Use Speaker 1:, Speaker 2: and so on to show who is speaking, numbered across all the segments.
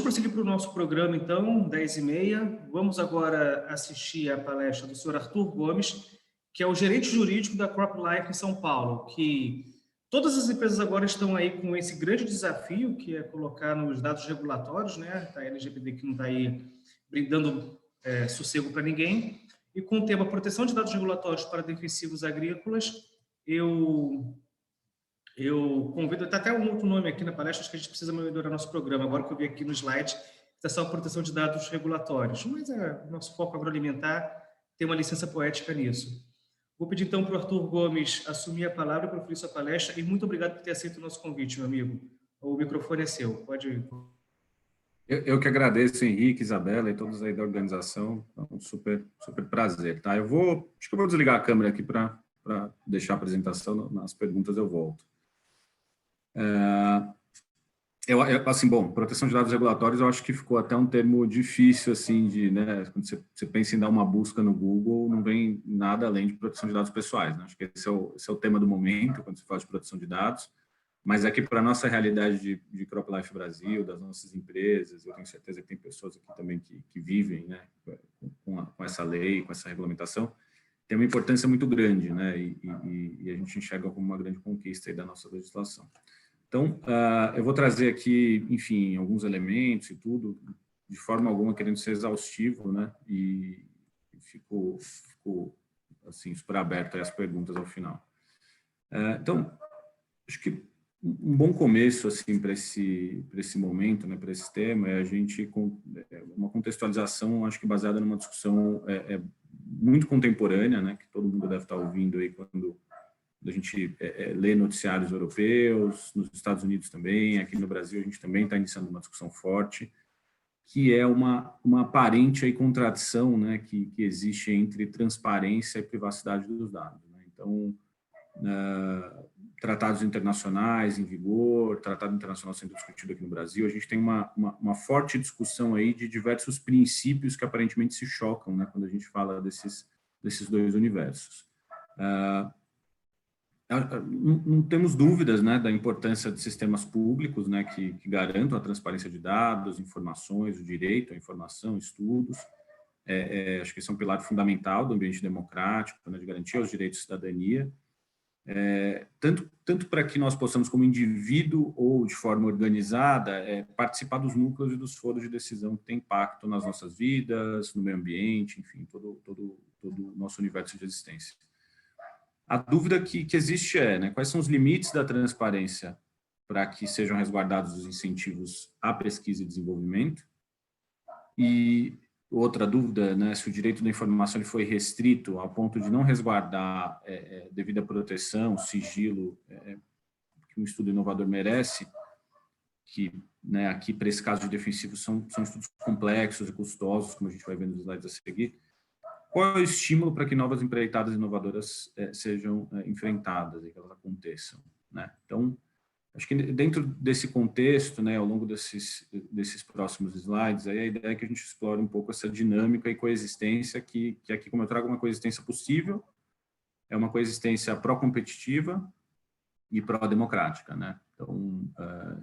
Speaker 1: prosseguir para o nosso programa, então, 10h30. Vamos agora assistir à palestra do senhor Arthur Gomes, que é o gerente jurídico da CropLife em São Paulo, que todas as empresas agora estão aí com esse grande desafio, que é colocar nos dados regulatórios, né? A LGPD que não está aí brindando sossego para ninguém. E com o tema proteção de dados regulatórios para defensivos agrícolas, eu convido, está até um outro nome aqui na palestra, acho que a gente precisa melhorar nosso programa, agora que eu vi aqui no slide, está só a proteção de dados regulatórios, mas nosso foco agroalimentar tem uma licença poética nisso. Vou pedir então para o Arthur Gomes assumir a palavra para oferir sua palestra, e muito obrigado por ter aceito o nosso convite, meu amigo. O microfone é seu, pode ir.
Speaker 2: Eu que agradeço, Henrique, Isabela e todos aí da organização, é um super prazer, tá? Acho que eu vou desligar a câmera aqui para deixar a apresentação, nas perguntas eu volto. Assim, bom, proteção de dados regulatórios, eu acho que ficou até um termo difícil, assim, né, quando você pensa em dar uma busca no Google, não vem nada além de proteção de dados pessoais, né? Acho que esse é o tema do momento, quando se fala de proteção de dados, mas aqui para a nossa realidade de CropLife Brasil, das nossas empresas, eu tenho certeza que tem pessoas aqui também que vivem, né, com essa lei, com essa regulamentação, tem uma importância muito grande, né, e a gente enxerga como uma grande conquista aí da nossa legislação. Então, eu vou trazer aqui, enfim, alguns elementos e tudo, de forma alguma querendo ser exaustivo, né, e fico assim, super aberto às perguntas ao final. Então, acho que um bom começo, assim, para esse momento, né, para esse tema, é a gente, uma contextualização, acho que baseada numa discussão muito contemporânea, né, que todo mundo deve estar ouvindo aí quando a gente lê noticiários europeus, nos Estados Unidos também, aqui no Brasil a gente também está iniciando uma discussão forte, que é uma aparente aí contradição, né, que existe entre transparência e privacidade dos dados, né? Então, tratados internacionais em vigor, tratado internacional sendo discutido aqui no Brasil, a gente tem uma forte discussão aí de diversos princípios que aparentemente se chocam, né, quando a gente fala desses dois universos. Não temos dúvidas, né, da importância de sistemas públicos, né, que garantam a transparência de dados, informações, o direito à informação, estudos. Acho que esse é um pilar fundamental do ambiente democrático, né, de garantir os direitos de cidadania, tanto para que nós possamos, como indivíduo ou de forma organizada, participar dos núcleos e dos foros de decisão que têm impacto nas nossas vidas, no meio ambiente, enfim, todo o nosso universo de existência. A dúvida que existe né, quais são os limites da transparência para que sejam resguardados os incentivos à pesquisa e desenvolvimento? E outra dúvida, né, se o direito da informação ele foi restrito ao ponto de não resguardar devida proteção, sigilo, que um estudo inovador merece, que, né, aqui para esse caso de defensivos são estudos complexos e custosos, como a gente vai ver nos slides a seguir. Qual é o estímulo para que novas empreitadas inovadoras sejam enfrentadas e que elas aconteçam, né? Então, acho que dentro desse contexto, né, ao longo desses próximos slides, aí a ideia é que a gente explore um pouco essa dinâmica e coexistência que aqui, como eu trago uma coexistência possível, é uma coexistência pró-competitiva e pró-democrática, né? Então,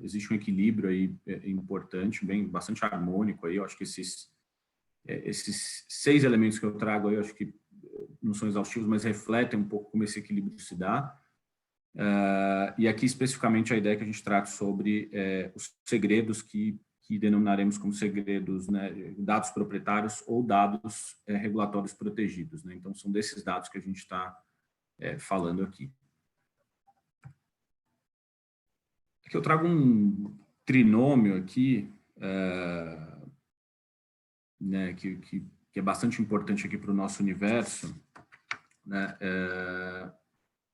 Speaker 2: existe um equilíbrio aí importante, bastante harmônico aí, eu acho que esses 6 elementos que eu trago aí, eu acho que não são exaustivos, mas refletem um pouco como esse equilíbrio se dá. E aqui, especificamente, a ideia é que a gente trate sobre os segredos que denominaremos como segredos, né, dados proprietários ou dados regulatórios protegidos, né? Então, são desses dados que a gente está falando aqui. Aqui eu trago um trinômio aqui, né, que é bastante importante aqui para o nosso universo, né,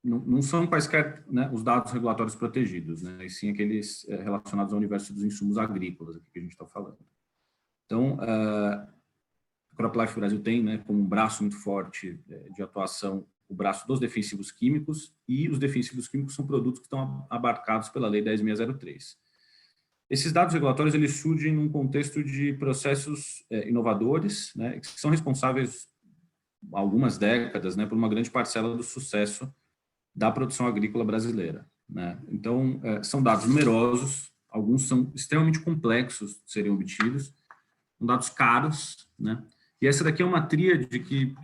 Speaker 2: não são quaisquer, né, os dados regulatórios protegidos, né, e sim aqueles relacionados ao universo dos insumos agrícolas, aqui que a gente está falando. Então, a CropLife Brasil tem, né, como um braço muito forte de atuação o braço dos defensivos químicos, e os defensivos químicos são produtos que estão abarcados pela Lei 10.603. Esses dados regulatórios eles surgem num contexto de processos inovadores, né, que são responsáveis há algumas décadas, né, por uma grande parcela do sucesso da produção agrícola brasileira, né? Então, são dados numerosos, alguns são extremamente complexos de serem obtidos, são dados caros, né? E essa daqui é uma tríade que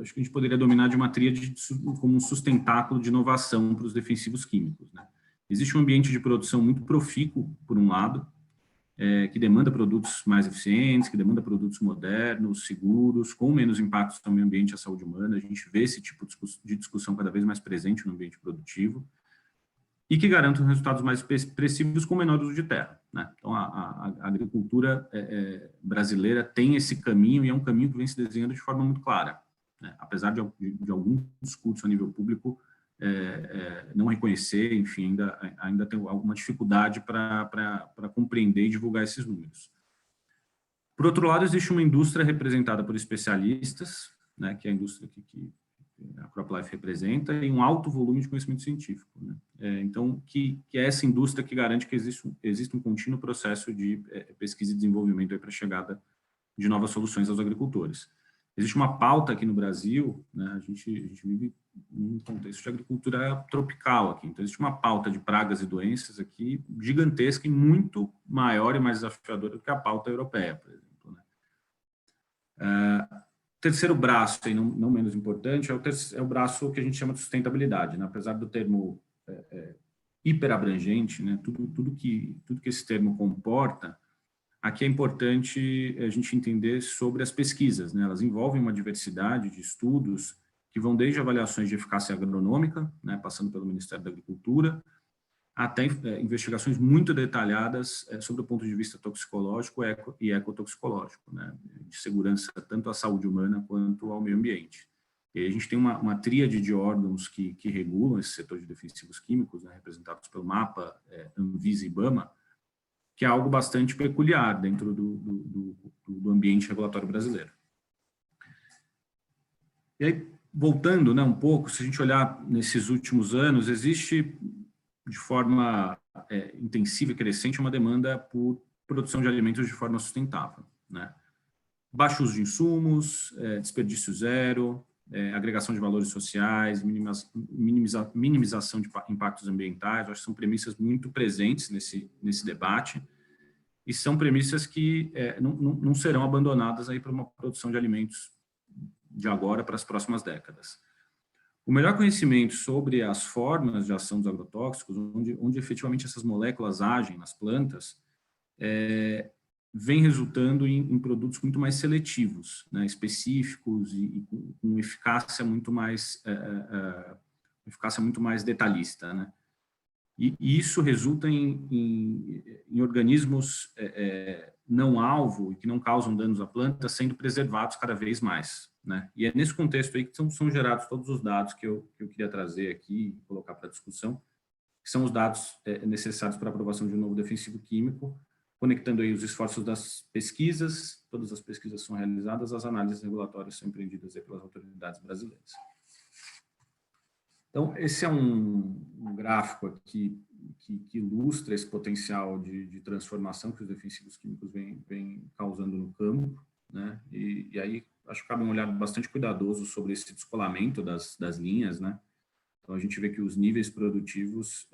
Speaker 2: acho que a gente poderia dominar de uma tríade como um sustentáculo de inovação para os defensivos químicos, né? Existe um ambiente de produção muito profícuo, por um lado, que demanda produtos mais eficientes, que demanda produtos modernos, seguros, com menos impactos no meio ambiente e à saúde humana. A gente vê esse tipo de discussão cada vez mais presente no ambiente produtivo e que garantam resultados mais expressivos com menor uso de terra, né? Então, a agricultura brasileira tem esse caminho e é um caminho que vem se desenhando de forma muito clara, né? Apesar de algum discurso a nível público não reconhecer, enfim, ainda tem alguma dificuldade para compreender e divulgar esses números. Por outro lado, existe uma indústria representada por especialistas, né, que é a indústria que a CropLife representa, e um alto volume de conhecimento científico, né? Então, que é essa indústria que garante que existe um contínuo processo de pesquisa e desenvolvimento para a chegada de novas soluções aos agricultores. Existe uma pauta aqui no Brasil, né? A gente vive num contexto de agricultura tropical aqui, então existe uma pauta de pragas e doenças aqui gigantesca e muito maior e mais desafiadora do que a pauta europeia, por exemplo, né? Terceiro braço, e não menos importante, é o braço que a gente chama de sustentabilidade, né? Apesar do termo hiperabrangente, né? Tudo que esse termo comporta, aqui é importante a gente entender sobre as pesquisas, né? Elas envolvem uma diversidade de estudos que vão desde avaliações de eficácia agronômica, né? Passando pelo Ministério da Agricultura, até investigações muito detalhadas sobre o ponto de vista toxicológico e ecotoxicológico, né? De segurança tanto à saúde humana quanto ao meio ambiente. E aí a gente tem uma tríade de órgãos que regulam esse setor de defensivos químicos, né? Representados pelo MAPA, Anvisa e IBAMA, que é algo bastante peculiar dentro do ambiente regulatório brasileiro. E aí, voltando, né, um pouco, se a gente olhar nesses últimos anos, existe de forma intensiva e crescente uma demanda por produção de alimentos de forma sustentável, né? Baixo uso de insumos, desperdício zero, agregação de valores sociais, minimização de impactos ambientais. Acho que são premissas muito presentes nesse debate e são premissas que não serão abandonadas aí para uma produção de alimentos de agora para as próximas décadas. O melhor conhecimento sobre as formas de ação dos agrotóxicos, onde efetivamente essas moléculas agem nas plantas, vem resultando em produtos muito mais seletivos, né, específicos e com eficácia muito mais detalhista, né? E isso resulta em organismos não alvo e que não causam danos à planta sendo preservados cada vez mais, né? E é nesse contexto aí que são gerados todos os dados que eu queria trazer aqui e colocar para discussão, que são os dados necessários para a aprovação de um novo defensivo químico, conectando aí os esforços das pesquisas, todas as pesquisas são realizadas, as análises regulatórias são empreendidas aí pelas autoridades brasileiras. Então, esse é um gráfico aqui que ilustra esse potencial de transformação que os defensivos químicos vêm causando no campo, né? E aí, acho que cabe um olhar bastante cuidadoso sobre esse descolamento das linhas, né? Então, a gente vê que os níveis produtivos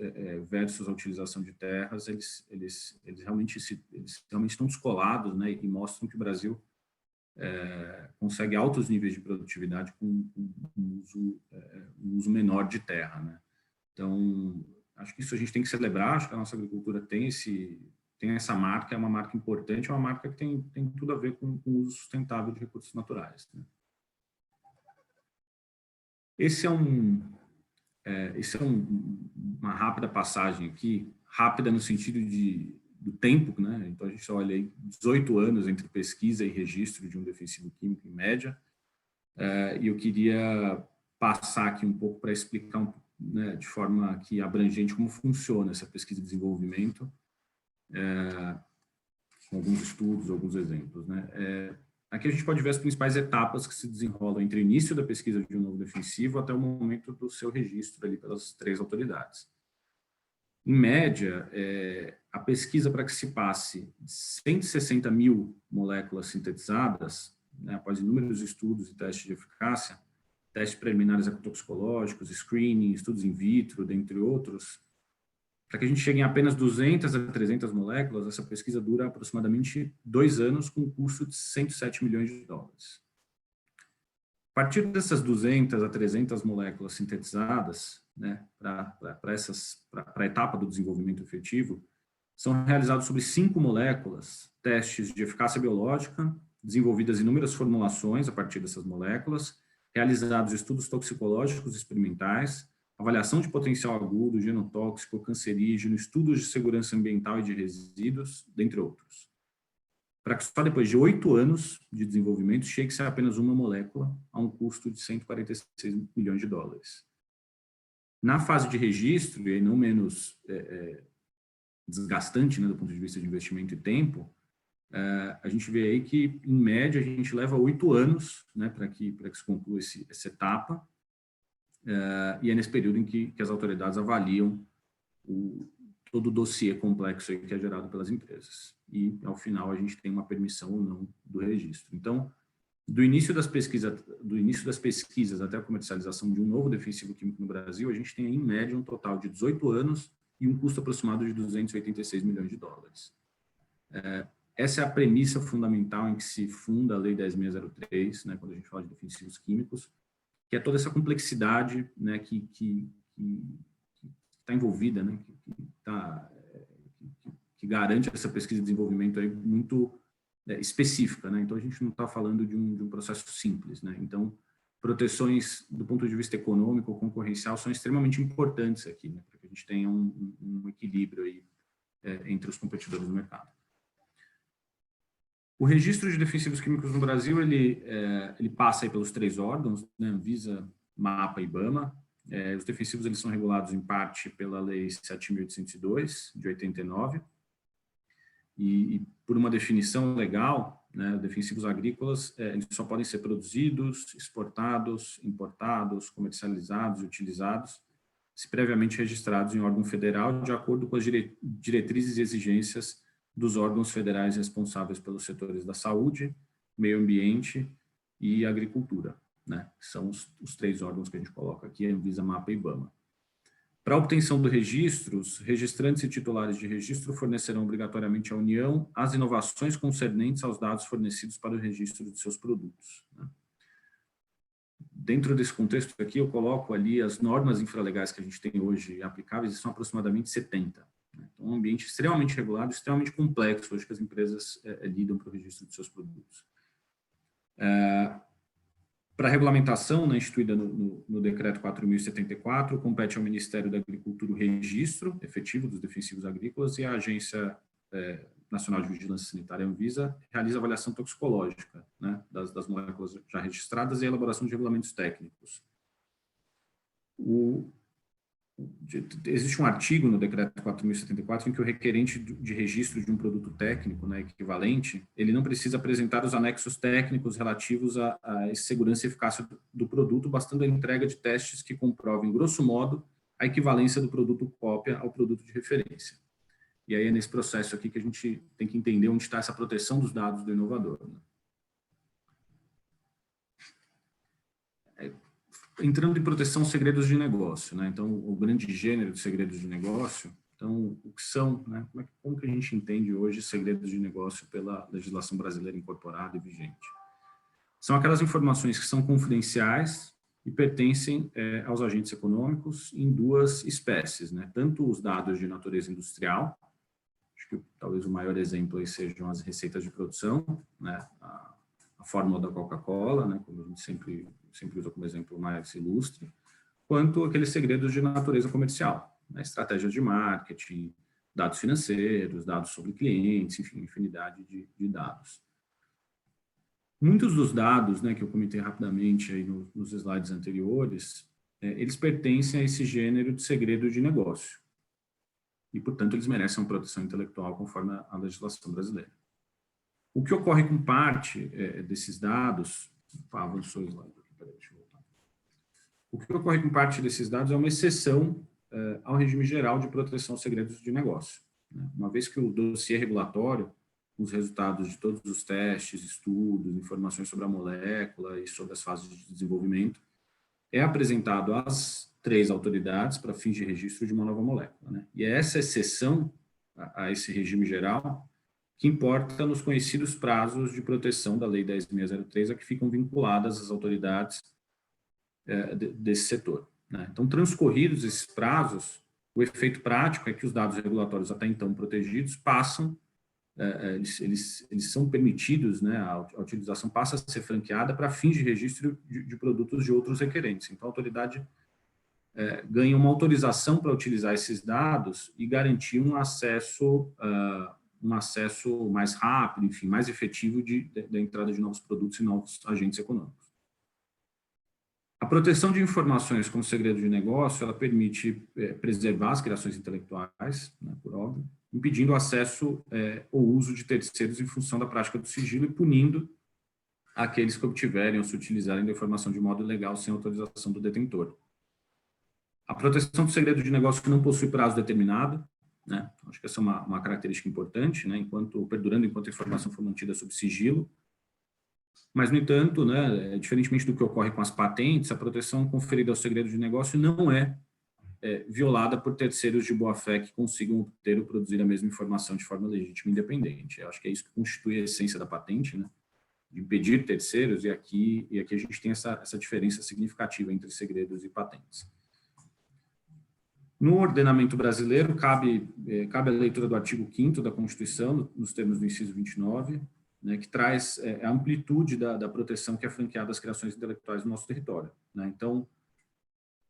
Speaker 2: versus a utilização de terras, eles realmente estão descolados, né? E mostram que o Brasil consegue altos níveis de produtividade com um uso menor de terra, né? Então, acho que isso a gente tem que celebrar, acho que a nossa agricultura tem essa marca, é uma marca importante, é uma marca que tem tudo a ver com o uso sustentável de recursos naturais, né? Esse é uma rápida passagem aqui, rápida no sentido do tempo, né? Então, a gente olha aí 18 anos entre pesquisa e registro de um defensivo químico em média, e eu queria passar aqui um pouco para explicar né, de forma aqui abrangente como funciona essa pesquisa e desenvolvimento, com alguns estudos, alguns exemplos, né? Aqui a gente pode ver as principais etapas que se desenrolam entre o início da pesquisa de um novo defensivo até o momento do seu registro ali pelas 3 autoridades. Em média, a pesquisa para que se passe 160 mil moléculas sintetizadas, né, após inúmeros estudos e testes de eficácia, testes preliminares ecotoxicológicos, screening, estudos in vitro, dentre outros, para que a gente chegue em apenas 200 a 300 moléculas, essa pesquisa dura aproximadamente 2 anos, com um custo de 107 milhões de dólares. A partir dessas 200 a 300 moléculas sintetizadas, né, para a etapa do desenvolvimento efetivo, são realizados sobre 5 moléculas testes de eficácia biológica, desenvolvidas inúmeras formulações a partir dessas moléculas, realizados estudos toxicológicos experimentais, avaliação de potencial agudo, genotóxico, cancerígeno, estudos de segurança ambiental e de resíduos, dentre outros. Para que só depois de 8 anos de desenvolvimento chegue-se a apenas uma molécula a um custo de 146 milhões de dólares. Na fase de registro, e não menos desgastante, né, do ponto de vista de investimento e tempo, a gente vê aí que, em média, a gente leva 8 anos, né, para que se conclua essa etapa, e é nesse período em que as autoridades avaliam todo o dossiê complexo aí que é gerado pelas empresas. E, ao final, a gente tem uma permissão ou não do registro. Então, do início das pesquisas até a comercialização de um novo defensivo químico no Brasil, a gente tem, em média, um total de 18 anos e um custo aproximado de 286 milhões de dólares. Essa é a premissa fundamental em que se funda a Lei 10.603, né, quando a gente fala de defensivos químicos, que é toda essa complexidade, né, que está envolvida, né, que garante essa pesquisa e desenvolvimento aí muito específica, né? Então a gente não está falando de um processo simples, né? Então proteções do ponto de vista econômico ou concorrencial são extremamente importantes aqui, né, para que a gente tenha um equilíbrio aí entre os competidores do mercado. O registro de defensivos químicos no Brasil, ele passa aí pelos 3 órgãos, né, Anvisa, MAPA e IBAMA. Os defensivos eles são regulados em parte pela Lei 7.802, de 89, e por uma definição legal, né, defensivos agrícolas eles só podem ser produzidos, exportados, importados, comercializados e utilizados se previamente registrados em órgão federal de acordo com as diretrizes e exigências dos órgãos federais responsáveis pelos setores da saúde, meio ambiente e agricultura, né? São os 3 órgãos que a gente coloca aqui, Anvisa, MAPA e IBAMA. Para a obtenção do registro, os registrantes e titulares de registro fornecerão obrigatoriamente à União as inovações concernentes aos dados fornecidos para o registro de seus produtos, né? Dentro desse contexto aqui, eu coloco ali as normas infralegais que a gente tem hoje aplicáveis, e são aproximadamente 70. Então, um ambiente extremamente regulado, extremamente complexo, hoje que as empresas lidam para o registro de seus produtos. Para a regulamentação, né, instituída no Decreto 4.074, compete ao Ministério da Agricultura o registro efetivo dos defensivos agrícolas e a Agência Nacional de Vigilância Sanitária, Anvisa, realiza avaliação toxicológica, né, das moléculas já registradas e a elaboração de regulamentos técnicos. Existe um artigo no Decreto 4.074 em que o requerente de registro de um produto técnico, né, equivalente, ele não precisa apresentar os anexos técnicos relativos à segurança e eficácia do produto, bastando a entrega de testes que comprovem, grosso modo, a equivalência do produto cópia ao produto de referência. E aí é nesse processo aqui que a gente tem que entender onde está essa proteção dos dados do inovador, né? Entrando em proteção segredos de negócio, né? Então, o grande gênero de segredos de negócio, então, o que são, né? Como que a gente entende hoje segredos de negócio pela legislação brasileira incorporada e vigente? São aquelas informações que são confidenciais e pertencem aos agentes econômicos em 2 espécies, né? Tanto os dados de natureza industrial, acho que talvez o maior exemplo aí sejam as receitas de produção, né? A fórmula da Coca-Cola, né, como a gente sempre usa como exemplo mais ilustre, quanto aqueles segredos de natureza comercial, né, estratégias de marketing, dados financeiros, dados sobre clientes, enfim, infinidade de dados. Muitos dos dados, né, que eu comentei rapidamente aí nos slides anteriores, eles pertencem a esse gênero de segredo de negócio. E, portanto, eles merecem uma proteção intelectual conforme a legislação brasileira. O que ocorre com parte desses dados, avançou o slide aqui, peraí, deixa eu voltar. O que ocorre com parte desses dados é uma exceção ao regime geral de proteção aos segredos de negócio, né? Uma vez que o dossiê regulatório, os resultados de todos os testes, estudos, informações sobre a molécula e sobre as fases de desenvolvimento, é apresentado às 3 autoridades para fins de registro de uma nova molécula, né? E é essa exceção a esse regime geral que importa nos conhecidos prazos de proteção da Lei 10.603, a que ficam vinculadas as autoridades desse setor, né? Então, transcorridos esses prazos, o efeito prático é que os dados regulatórios até então protegidos passam, eles são permitidos, né, a utilização passa a ser franqueada para fins de registro de produtos de outros requerentes. Então, a autoridade ganha uma autorização para utilizar esses dados e garantir um acesso mais rápido, enfim, mais efetivo da entrada de novos produtos e novos agentes econômicos. A proteção de informações como segredo de negócio, ela permite preservar as criações intelectuais, né, por óbvio, impedindo o acesso ou uso de terceiros em função da prática do sigilo e punindo aqueles que obtiverem ou se utilizarem da informação de modo ilegal sem autorização do detentor. A proteção do segredo de negócio não possui prazo determinado, né? Acho que essa é uma característica importante, né? Perdurando enquanto a informação for mantida sob sigilo. Mas, no entanto, né, diferentemente do que ocorre com as patentes, a proteção conferida ao segredo de negócio não é violada por terceiros de boa-fé que consigam obter ou produzir a mesma informação de forma legítima e independente. Eu acho que é isso que constitui a essência da patente, né? De impedir terceiros, e aqui a gente tem essa diferença significativa entre segredos e patentes. No ordenamento brasileiro, cabe a leitura do artigo 5º da Constituição, nos termos do inciso 29, né, que traz a amplitude da proteção que é franqueada às criações intelectuais do nosso território, né? Então,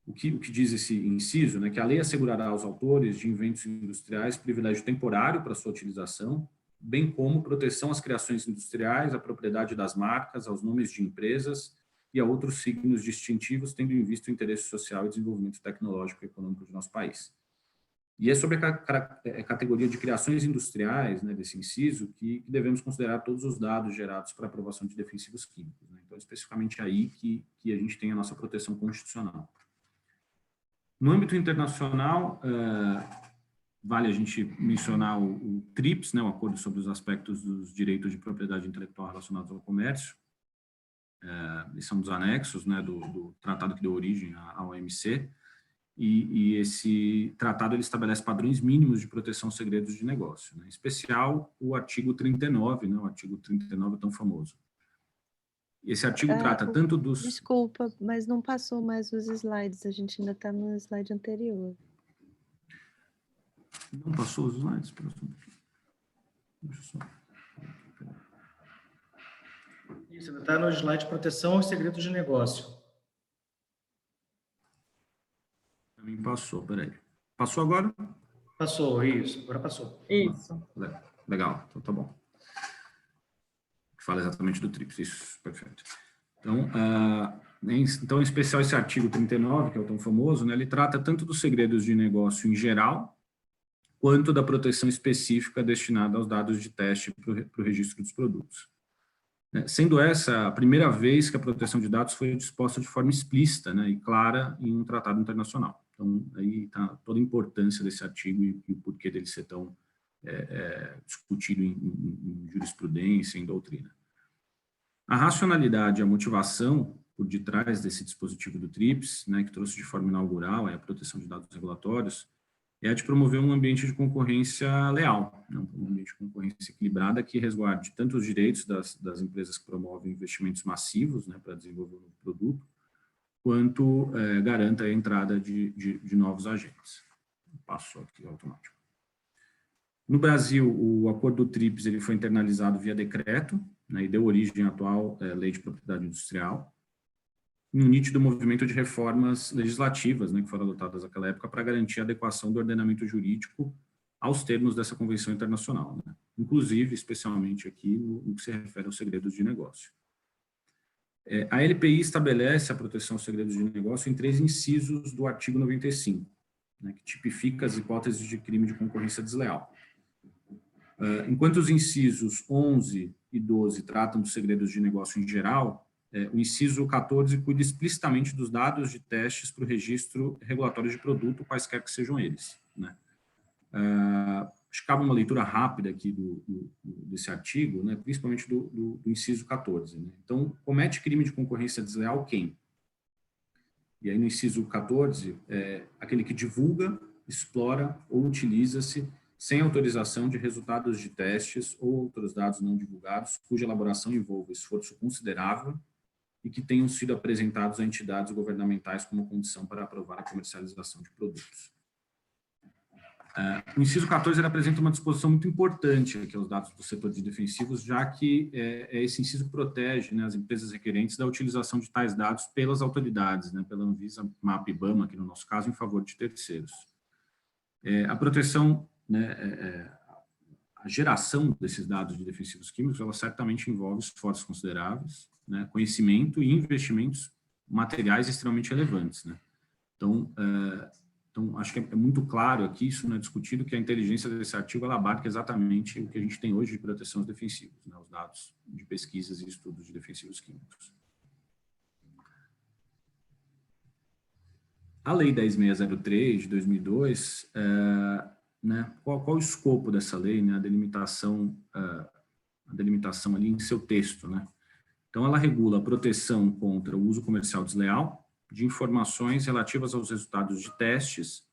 Speaker 2: o que diz esse inciso, né, que a lei assegurará aos autores de inventos industriais privilégio temporário para sua utilização, bem como proteção às criações industriais, à propriedade das marcas, aos nomes de empresas e a outros signos distintivos, tendo em vista o interesse social e desenvolvimento tecnológico e econômico do nosso país. E é sobre a categoria de criações industriais, né, desse inciso, que devemos considerar todos os dados gerados para aprovação de defensivos químicos, né? Então, especificamente aí que a gente tem a nossa proteção constitucional. No âmbito internacional, vale a gente mencionar o TRIPS, né, o Acordo sobre os Aspectos dos Direitos de Propriedade Intelectual Relacionados ao Comércio. Eles são dos anexos, né, do tratado que deu origem à OMC, e esse tratado ele estabelece padrões mínimos de proteção aos segredos de negócio, né, em especial o artigo 39, né, o artigo 39 tão famoso. Esse artigo trata tanto dos...
Speaker 3: Desculpa, mas não passou mais os slides, a gente ainda está no slide anterior.
Speaker 2: Não passou os slides? Deixa eu só...
Speaker 1: Isso, está no slide proteção aos segredos de negócio.
Speaker 2: Também passou, peraí. Passou agora?
Speaker 1: Passou, isso, agora passou.
Speaker 3: Isso.
Speaker 2: Legal, então tá bom. Fala exatamente do TRIPS, isso, perfeito. Então, em especial esse artigo 39, que é o tão famoso, né, ele trata tanto dos segredos de negócio em geral, quanto da proteção específica destinada aos dados de teste para o registro dos produtos. Sendo essa a primeira vez que a proteção de dados foi disposta de forma explícita, né, e clara em um tratado internacional. Então, aí está toda a importância desse artigo e o porquê dele ser tão discutido em jurisprudência, em doutrina. A racionalidade e a motivação por detrás desse dispositivo do TRIPS, né, que trouxe de forma inaugural a proteção de dados regulatórios, é a de promover um ambiente de concorrência leal, né, um ambiente de concorrência equilibrada que resguarde tanto os direitos das empresas que promovem investimentos massivos, né, para desenvolver um produto, quanto garanta a entrada de novos agentes. Passou aqui automático. No Brasil, o acordo do TRIPS ele foi internalizado via decreto, né, e deu origem à atual Lei de Propriedade Industrial, um nítido movimento de reformas legislativas, né, que foram adotadas naquela época para garantir a adequação do ordenamento jurídico aos termos dessa convenção internacional, né, inclusive, especialmente aqui, no que se refere aos segredos de negócio. A LPI estabelece a proteção aos segredos de negócio em 3 incisos do artigo 95, né, que tipifica as hipóteses de crime de concorrência desleal. Enquanto os incisos 11 e 12 tratam dos segredos de negócio em geral, o inciso 14 cuida explicitamente dos dados de testes para o registro regulatório de produto, quaisquer que sejam eles, né? Acho que cabe uma leitura rápida aqui desse artigo, né, principalmente do inciso 14. Né? Então, comete crime de concorrência desleal quem? E aí no inciso 14, aquele que divulga, explora ou utiliza-se sem autorização de resultados de testes ou outros dados não divulgados, cuja elaboração envolva esforço considerável e que tenham sido apresentados a entidades governamentais como condição para aprovar a comercialização de produtos. O inciso 14 ele apresenta uma disposição muito importante aqui aos dados do setor de defensivos, já que é esse inciso que protege, né, as empresas requerentes da utilização de tais dados pelas autoridades, né, pela Anvisa, MAP e IBAMA, aqui no nosso caso, em favor de terceiros. A proteção, né, a geração desses dados de defensivos químicos, ela certamente envolve esforços consideráveis, né, conhecimento e investimentos materiais extremamente relevantes, né? Então, acho que é muito claro aqui, isso não é discutido, que a inteligência desse artigo ela abarca exatamente o que a gente tem hoje de proteção aos defensivos, né, os dados de pesquisas e estudos de defensivos químicos. A Lei 10.603, de 2002, né, qual o escopo dessa lei, né, a delimitação ali em seu texto, né? Então, ela regula a proteção contra o uso comercial desleal de informações relativas aos resultados de testes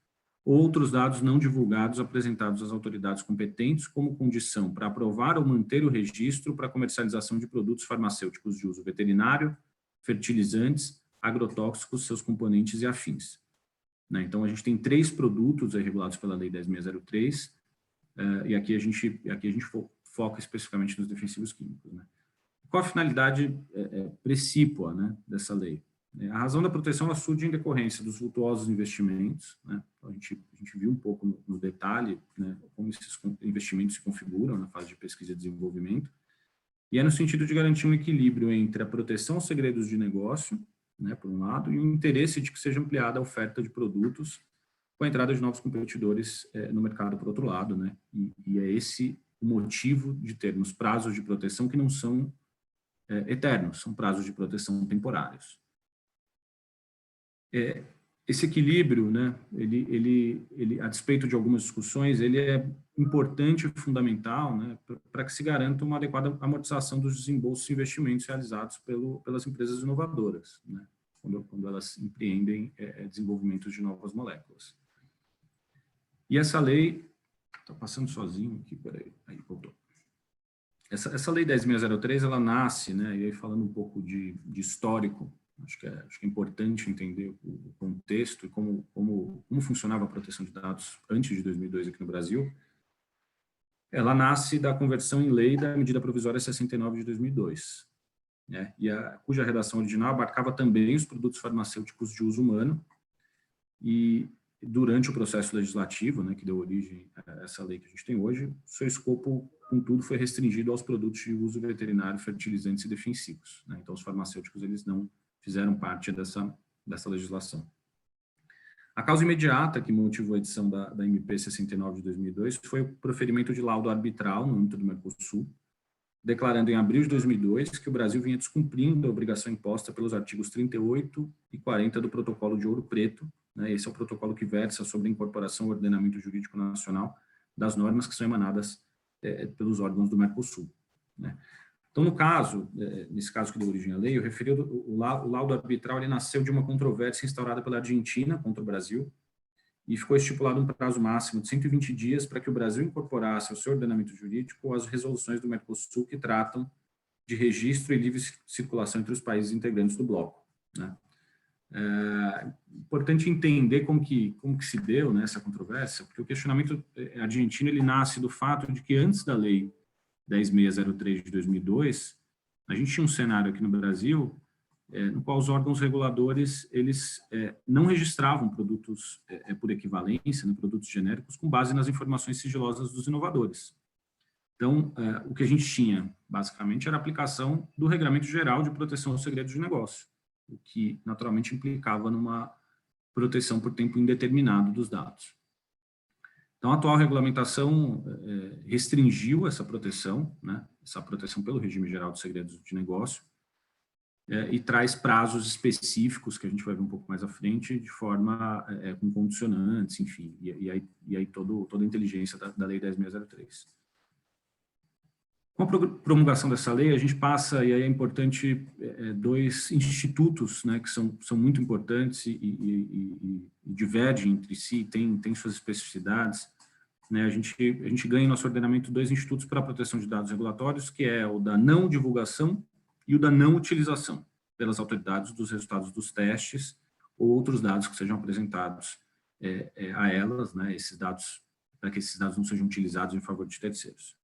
Speaker 2: ou outros dados não divulgados apresentados às autoridades competentes como condição para aprovar ou manter o registro para comercialização de produtos farmacêuticos de uso veterinário, fertilizantes, agrotóxicos, seus componentes e afins. Né? Então, a gente tem 3 produtos regulados pela Lei 10.603, e aqui a gente foca especificamente nos defensivos químicos. Né? Qual a finalidade precípua, né, dessa lei? A razão da proteção ela surge em decorrência dos vultuosos investimentos, né? Então, a gente viu um pouco no detalhe, né, como esses investimentos se configuram na fase de pesquisa e desenvolvimento, e é no sentido de garantir um equilíbrio entre a proteção aos segredos de negócio, né, por um lado, e o interesse de que seja ampliada a oferta de produtos com a entrada de novos competidores no mercado, por outro lado, né? E é esse o motivo de termos prazos de proteção que não são eternos, são prazos de proteção temporários. Esse equilíbrio, né, ele, a despeito de algumas discussões, ele é importante e fundamental, né, para que se garanta uma adequada amortização dos desembolsos e investimentos realizados pelas empresas inovadoras, né, quando elas empreendem desenvolvimentos de novas moléculas. E essa lei, está passando sozinho aqui, peraí, aí voltou. Essa lei 10.603, ela nasce, né, e aí falando um pouco de histórico, acho que é importante entender o contexto e como funcionava a proteção de dados antes de 2002 aqui no Brasil. Ela nasce da conversão em lei da medida provisória 69 de 2002, né, cuja redação original abarcava também os produtos farmacêuticos de uso humano, e durante o processo legislativo, né, que deu origem a essa lei que a gente tem hoje, seu escopo, contudo, foi restringido aos produtos de uso veterinário, fertilizantes e defensivos, né? Então, os farmacêuticos eles não fizeram parte dessa legislação. A causa imediata que motivou a edição da MP 69 de 2002 foi o proferimento de laudo arbitral no âmbito do Mercosul, declarando em abril de 2002 que o Brasil vinha descumprindo a obrigação imposta pelos artigos 38 e 40 do Protocolo de Ouro Preto, né? Esse é o protocolo que versa sobre a incorporação ao ordenamento jurídico nacional das normas que são emanadas pelos órgãos do Mercosul, né? Então, no caso, nesse caso que deu origem à lei, eu referi o laudo arbitral, ele nasceu de uma controvérsia instaurada pela Argentina contra o Brasil e ficou estipulado um prazo máximo de 120 dias para que o Brasil incorporasse ao seu ordenamento jurídico as resoluções do Mercosul que tratam de registro e livre circulação entre os países integrantes do bloco, né? É importante entender como que se deu, né, essa controvérsia, porque o questionamento argentino ele nasce do fato de que antes da lei 10.603 de 2002, a gente tinha um cenário aqui no Brasil no qual os órgãos reguladores eles não registravam produtos por equivalência, né, produtos genéricos, com base nas informações sigilosas dos inovadores. Então, o que a gente tinha, basicamente, era a aplicação do Regramento Geral de Proteção aos Segredos de Negócio, o que, naturalmente, implicava numa proteção por tempo indeterminado dos dados. Então, a atual regulamentação restringiu essa proteção, né, essa proteção pelo regime geral de segredos de negócio, e traz prazos específicos, que a gente vai ver um pouco mais à frente, de forma com condicionantes, enfim, e aí toda a inteligência da Lei 10.603. Com a promulgação dessa lei, a gente passa, e aí é importante, dois institutos, né, que são muito importantes e divergem entre si, têm suas especificidades, né? A gente ganha em nosso ordenamento dois institutos para a proteção de dados regulatórios, que é o da não divulgação e o da não utilização pelas autoridades dos resultados dos testes ou outros dados que sejam apresentados a elas, né, esses dados, para que esses dados não sejam utilizados em favor de terceiros.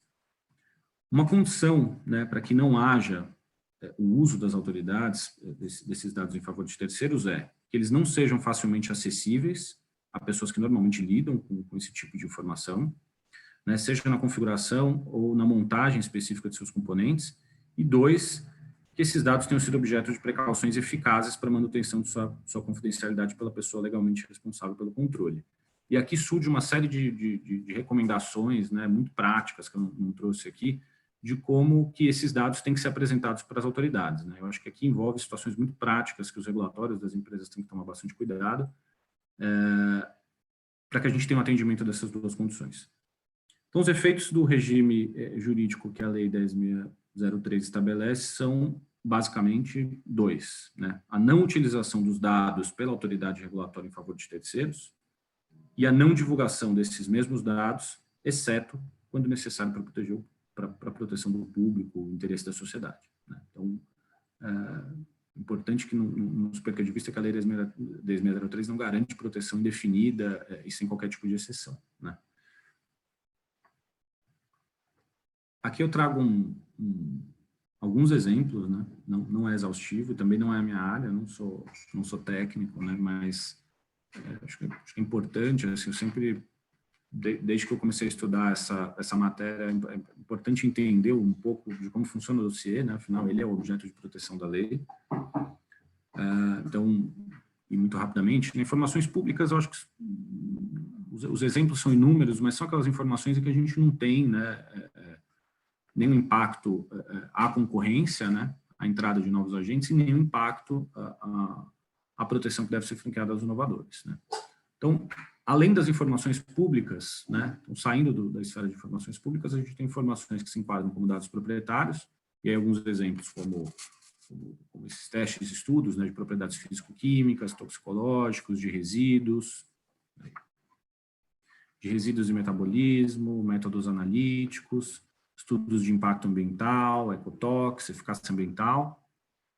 Speaker 2: Uma condição, né, para que não haja o uso das autoridades desses dados em favor de terceiros é que eles não sejam facilmente acessíveis a pessoas que normalmente lidam com esse tipo de informação, né, seja na configuração ou na montagem específica de seus componentes, e dois, que esses dados tenham sido objeto de precauções eficazes para a manutenção de sua confidencialidade pela pessoa legalmente responsável pelo controle. E aqui surge uma série de recomendações, né, muito práticas, que eu não trouxe aqui, de como que esses dados têm que ser apresentados para as autoridades, né? Eu acho que aqui envolve situações muito práticas que os regulatórios das empresas têm que tomar bastante cuidado para que a gente tenha um atendimento dessas duas condições. Então, os efeitos do regime jurídico que a Lei 10.603 estabelece são basicamente dois, né? A não utilização dos dados pela autoridade regulatória em favor de terceiros e a não divulgação desses mesmos dados, exceto quando necessário para proteger para a proteção do público, o interesse da sociedade, né? Então, é importante que não se perca de vista que a Lei 10.603 não garante proteção indefinida e sem qualquer tipo de exceção, né? Aqui eu trago alguns exemplos, né? Não é exaustivo, também não é a minha área, não sou técnico, né? Mas acho que é importante, assim, eu sempre, desde que eu comecei a estudar essa matéria, é importante entender um pouco de como funciona o dossiê, né? Afinal, ele é o objeto de proteção da lei. Então, e muito rapidamente, informações públicas, eu acho que os exemplos são inúmeros, mas são aquelas informações em que a gente não tem, né, nenhum impacto à concorrência, né, à entrada de novos agentes, e nenhum impacto à proteção que deve ser franqueada aos inovadores, né? Então, além das informações públicas, né, então, saindo da esfera de informações públicas, a gente tem informações que se enquadram como dados proprietários, e aí alguns exemplos como esses testes e estudos, né, de propriedades físico-químicas, toxicológicos, de resíduos e metabolismo, métodos analíticos, estudos de impacto ambiental, ecotox, eficácia ambiental,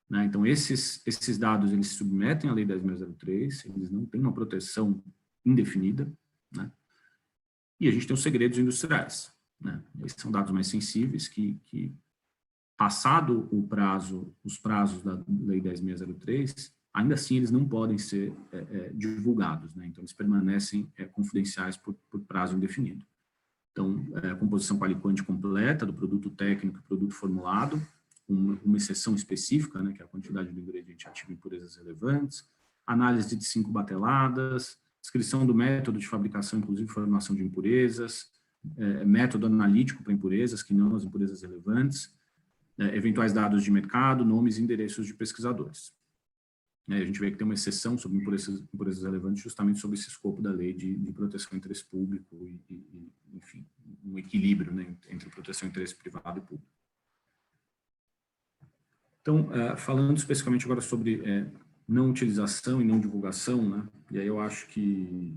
Speaker 2: né? Então, esses dados, eles se submetem à Lei 10.603, eles não têm uma proteção indefinida, né? E a gente tem os segredos industriais, né? Esses são dados mais sensíveis que passado os prazos da Lei 10.603, ainda assim eles não podem ser divulgados, né? Então, eles permanecem confidenciais por prazo indefinido. Então, a composição qualiquante completa do produto técnico e produto formulado, uma exceção específica, né, que é a quantidade do ingrediente ativo e impurezas relevantes, análise de 5 bateladas, descrição do método de fabricação, inclusive formação de impurezas, método analítico para impurezas, que não as impurezas relevantes, eventuais dados de mercado, nomes e endereços de pesquisadores. A gente vê que tem uma exceção sobre impurezas relevantes justamente sobre esse escopo da lei de proteção do interesse público e, enfim, um equilíbrio, né, entre proteção do interesse privado e público. Então, falando especificamente agora sobre não utilização e não divulgação, né, e aí eu acho que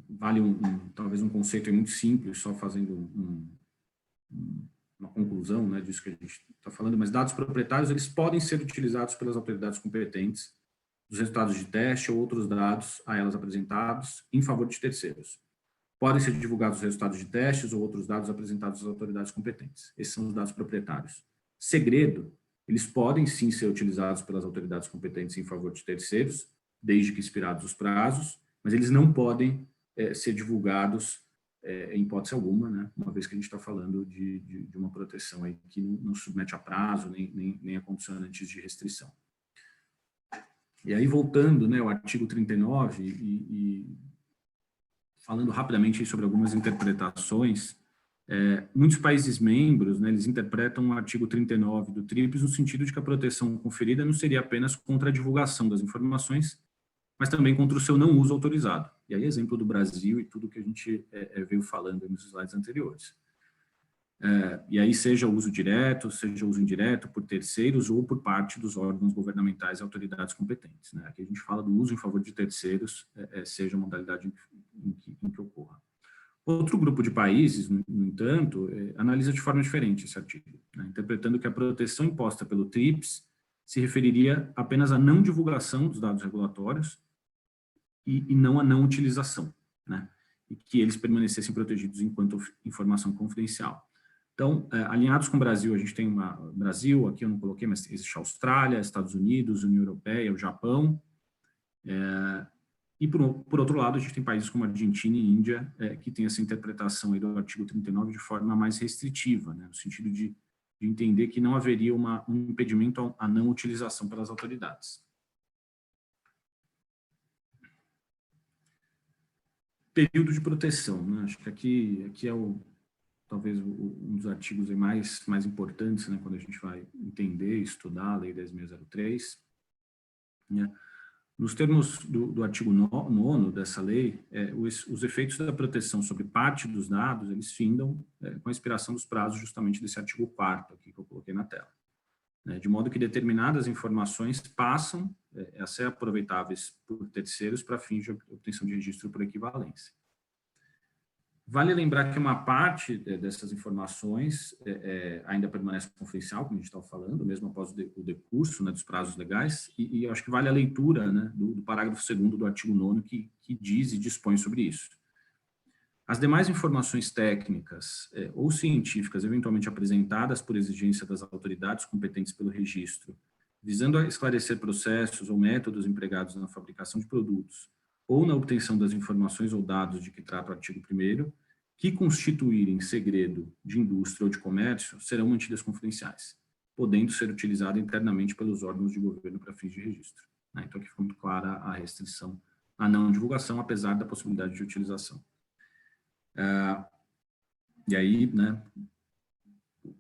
Speaker 2: vale talvez um conceito muito simples, só fazendo uma conclusão, né, disso que a gente está falando, mas dados proprietários, eles podem ser utilizados pelas autoridades competentes, os resultados de teste ou outros dados a elas apresentados em favor de terceiros. Podem ser divulgados os resultados de testes ou outros dados apresentados às autoridades competentes. Esses são os dados proprietários. Segredo, eles podem sim ser utilizados pelas autoridades competentes em favor de terceiros, desde que expirados os prazos, mas eles não podem ser divulgados em hipótese alguma, né? Uma vez que a gente está falando de uma proteção aí que não submete a prazo, nem a condicionantes de restrição. E aí, voltando, né, ao artigo 39, e falando rapidamente sobre algumas interpretações, muitos países membros, né, eles interpretam o artigo 39 do TRIPS no sentido de que a proteção conferida não seria apenas contra a divulgação das informações, mas também contra o seu não uso autorizado. E aí, exemplo do Brasil e tudo que a gente veio falando nos slides anteriores. E aí, seja o uso direto, seja o uso indireto, por terceiros ou por parte dos órgãos governamentais e autoridades competentes. Né? Aqui a gente fala do uso em favor de terceiros, seja a modalidade em que ocorra. Outro grupo de países, no entanto, analisa de forma diferente esse artigo, né? Interpretando que a proteção imposta pelo TRIPS se referiria apenas à não divulgação dos dados regulatórios e não à não utilização, né? E que eles permanecessem protegidos enquanto informação confidencial. Então, alinhados com o Brasil, a gente tem Brasil, aqui eu não coloquei, mas existe a Austrália, Estados Unidos, União Europeia, o Japão, e, por outro lado, a gente tem países como Argentina e Índia, que têm essa interpretação aí do artigo 39 de forma mais restritiva, né, no sentido de entender que não haveria um impedimento à não utilização pelas autoridades. Período de proteção, né, acho que aqui é talvez um dos artigos aí mais importantes, né, quando a gente vai entender e estudar a Lei 10.603, né. Nos termos do artigo 9º dessa lei, os efeitos da proteção sobre parte dos dados, eles findam com a expiração dos prazos justamente desse artigo 4º aqui que eu coloquei na tela. Né, de modo que determinadas informações passam a ser aproveitáveis por terceiros para fins de obtenção de registro por equivalência. Vale lembrar que uma parte dessas informações ainda permanece confidencial, como a gente estava falando, mesmo após o decurso, né, dos prazos legais, e eu acho que vale a leitura, né, do parágrafo 2º do artigo 9º que diz e dispõe sobre isso. As demais informações técnicas ou científicas eventualmente apresentadas por exigência das autoridades competentes pelo registro, visando a esclarecer processos ou métodos empregados na fabricação de produtos ou na obtenção das informações ou dados de que trata o artigo 1º, que constituírem segredo de indústria ou de comércio, serão mantidas confidenciais, podendo ser utilizadas internamente pelos órgãos de governo para fins de registro. Né? Então, aqui ficou muito clara a restrição à não divulgação, apesar da possibilidade de utilização. E aí, né,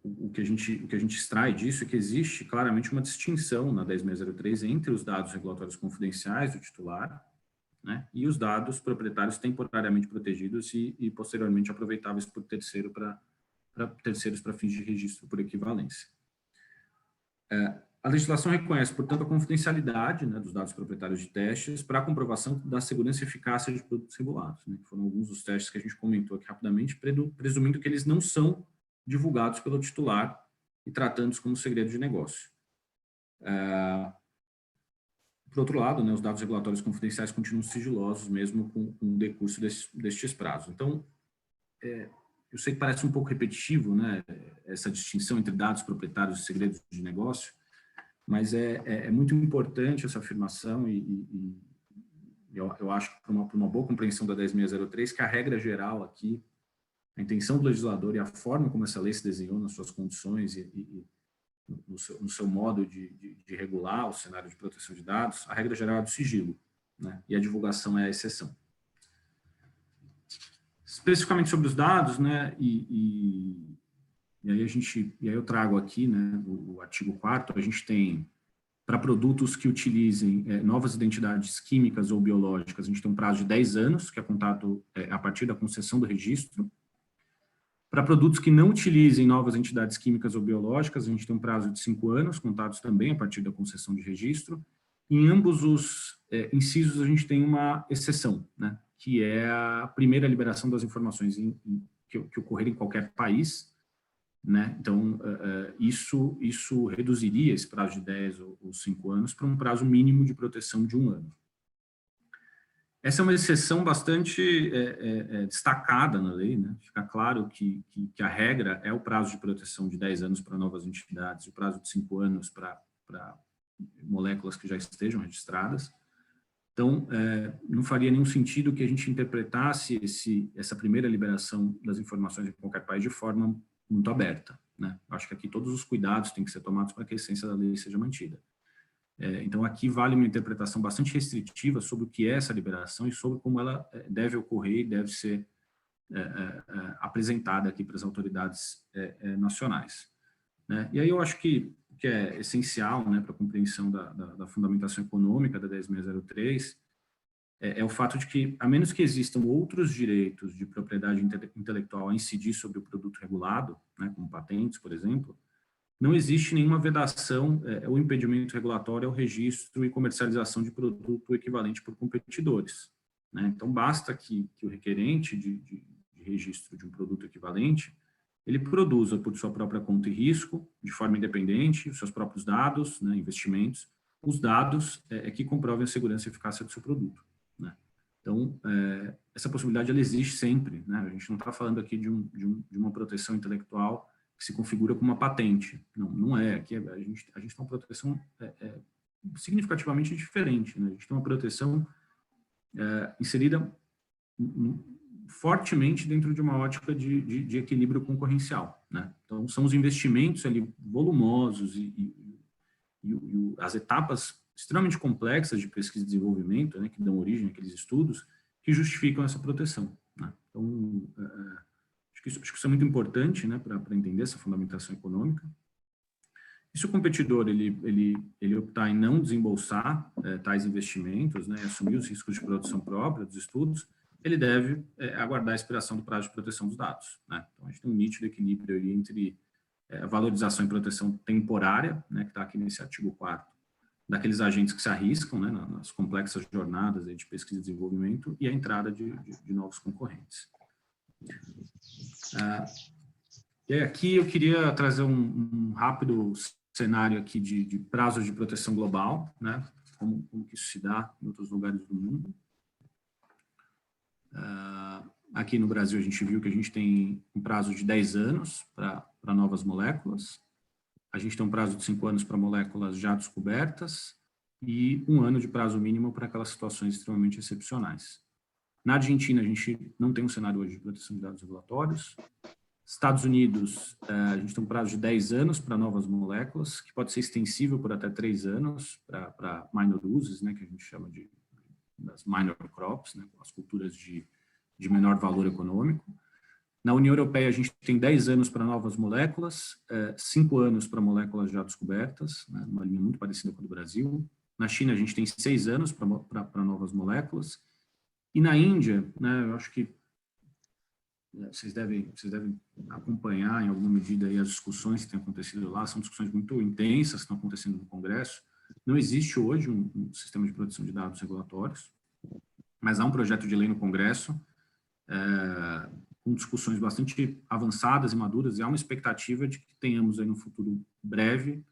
Speaker 2: o que a gente extrai disso é que existe claramente uma distinção na 10.603 entre os dados regulatórios confidenciais do titular, né, e os dados proprietários temporariamente protegidos e posteriormente aproveitáveis por terceiros para fins de registro por equivalência. A legislação reconhece, portanto, a confidencialidade, né, dos dados proprietários de testes para a comprovação da segurança e eficácia de produtos regulados, né, que foram alguns dos testes que a gente comentou aqui rapidamente, presumindo que eles não são divulgados pelo titular e tratando-os como segredo de negócio. Por outro lado, né, os dados regulatórios confidenciais continuam sigilosos, mesmo com o decurso destes prazos. Então, eu sei que parece um pouco repetitivo, né, essa distinção entre dados proprietários e segredos de negócio, mas é muito importante essa afirmação e eu acho que para uma boa compreensão da 10.603, que a regra geral aqui, a intenção do legislador e a forma como essa lei se desenhou nas suas condições e no seu modo de regular o cenário de proteção de dados, a regra geral é do sigilo, né? E a divulgação é a exceção. Especificamente sobre os dados, né, e aí eu trago aqui, né, o artigo 4º, a gente tem, para produtos que utilizem novas identidades químicas ou biológicas, a gente tem um prazo de 10 anos, que é contado a partir da concessão do registro. Para produtos que não utilizem novas entidades químicas ou biológicas, a gente tem um prazo de 5 anos, contados também a partir da concessão de registro. Em ambos os incisos, a gente tem uma exceção, né, que é a primeira liberação das informações que ocorrerem em qualquer país. Né? Então, isso reduziria esse prazo de 10 ou 5 anos para um prazo mínimo de proteção de 1 ano. Essa é uma exceção bastante destacada na lei, né? Fica claro que a regra é o prazo de proteção de 10 anos para novas entidades e o prazo de 5 anos para moléculas que já estejam registradas. Então, não faria nenhum sentido que a gente interpretasse essa primeira liberação das informações em qualquer país de forma muito aberta, né? Acho que aqui todos os cuidados têm que ser tomados para que a essência da lei seja mantida. Então, aqui vale uma interpretação bastante restritiva sobre o que é essa liberação e sobre como ela deve ocorrer e deve ser apresentada aqui para as autoridades nacionais. Né? E aí eu acho que é essencial, né, para a compreensão da fundamentação econômica da 10.603, é o fato de que, a menos que existam outros direitos de propriedade intelectual a incidir sobre o produto regulado, né, como patentes, por exemplo, não existe nenhuma vedação ou impedimento regulatório ao registro e comercialização de produto equivalente por competidores, né? Então, basta que o requerente de registro de um produto equivalente, ele produza por sua própria conta e risco, de forma independente, os seus próprios dados, né, investimentos, os dados que comprovem a segurança e eficácia do seu produto, né? Então, essa possibilidade ela existe sempre, né? A gente não está falando aqui de uma proteção intelectual que se configura como uma patente. Não é. Aqui a gente tem uma proteção significativamente diferente, né? A gente tem uma proteção inserida fortemente dentro de uma ótica de equilíbrio concorrencial, né? Então, são os investimentos ali volumosos e as etapas extremamente complexas de pesquisa e desenvolvimento, né, que dão origem àqueles estudos, que justificam essa proteção, né? Então, acho que isso é muito importante, né, para entender essa fundamentação econômica. E se o competidor ele optar em não desembolsar tais investimentos, né, assumir os riscos de produção própria dos estudos, ele deve aguardar a expiração do prazo de proteção dos dados, né? Então, a gente tem um nítido equilíbrio aí entre a valorização e proteção temporária, né, que está aqui nesse artigo 4º, daqueles agentes que se arriscam, né, nas complexas jornadas aí de pesquisa e desenvolvimento, e a entrada de novos concorrentes. E aqui eu queria trazer um rápido cenário aqui de prazos de proteção global, né, como que isso se dá em outros lugares do mundo. Aqui no Brasil a gente viu que a gente tem um prazo de 10 anos para novas moléculas, a gente tem um prazo de 5 anos para moléculas já descobertas e 1 ano de prazo mínimo para aquelas situações extremamente excepcionais. Na Argentina a gente não tem um cenário hoje de proteção de dados regulatórios. Estados Unidos, a gente tem um prazo de 10 anos para novas moléculas, que pode ser extensível por até 3 anos para minor uses, né, que a gente chama das minor crops, né, as culturas de menor valor econômico. Na União Europeia, a gente tem 10 anos para novas moléculas, 5 anos para moléculas já descobertas, né, uma linha muito parecida com a do Brasil. Na China, a gente tem 6 anos para novas moléculas. E na Índia, né, eu acho que vocês devem acompanhar, em alguma medida, aí, as discussões que têm acontecido lá. São discussões muito intensas que estão acontecendo no Congresso. Não existe hoje um sistema de proteção de dados regulatórios, mas há um projeto de lei no Congresso com discussões bastante avançadas e maduras, e há uma expectativa de que tenhamos aí no futuro breve